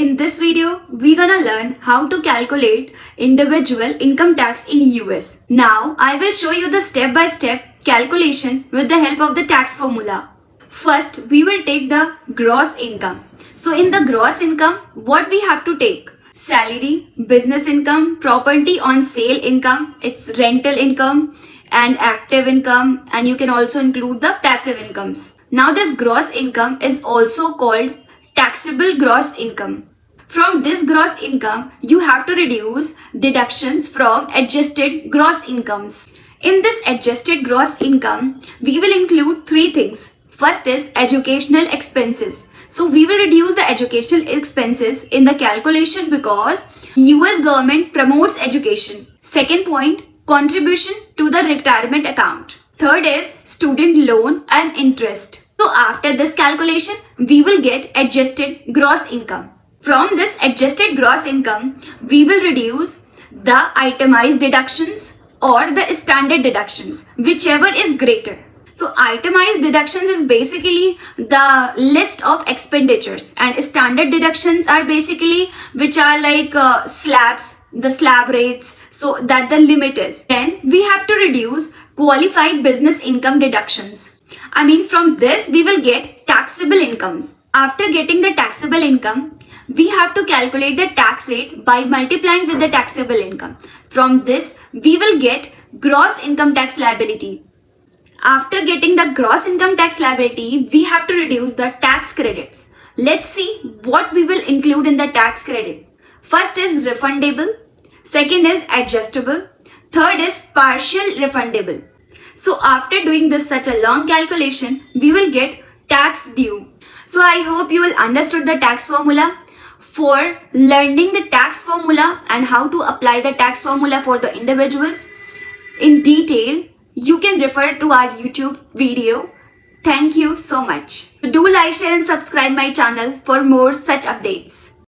In this video, we're gonna learn how to calculate individual income tax in US. Now, I will show you the step-by-step calculation with the help of the tax formula. First, we will take the gross income. So in the gross income, what we have to take? Salary, business income, property on sale income, it's rental income and active income, and you can also include the passive incomes. Now this gross income is also called taxable gross income. From this gross income, you have to reduce deductions from adjusted gross incomes. In this adjusted gross income, we will include three things. First is educational expenses. So we will reduce the educational expenses in the calculation because US government promotes education. Second point, contribution to the retirement account. Third is student loan and interest. So after this calculation, we will get adjusted gross income. From this adjusted gross income, we will reduce the itemized deductions or the standard deductions, whichever is greater. So itemized deductions is basically the list of expenditures, and standard deductions are basically which are like slabs, the slab rates, so that the limit is. Then we have to reduce qualified business income deductions. From this we will get taxable incomes. After getting the taxable income, we have to calculate the tax rate by multiplying with the taxable income. From this, we will get gross income tax liability. After getting the gross income tax liability, we have to reduce the tax credits. Let's see what we will include in the tax credit. First is refundable. Second is adjustable. Third is partial refundable. So after doing this such a long calculation, we will get tax due. So I hope you will understood the tax formula. For learning the tax formula and how to apply the tax formula for the individuals in detail, you can refer to our YouTube video. Thank you so much. Do like, share and subscribe my channel for more such updates.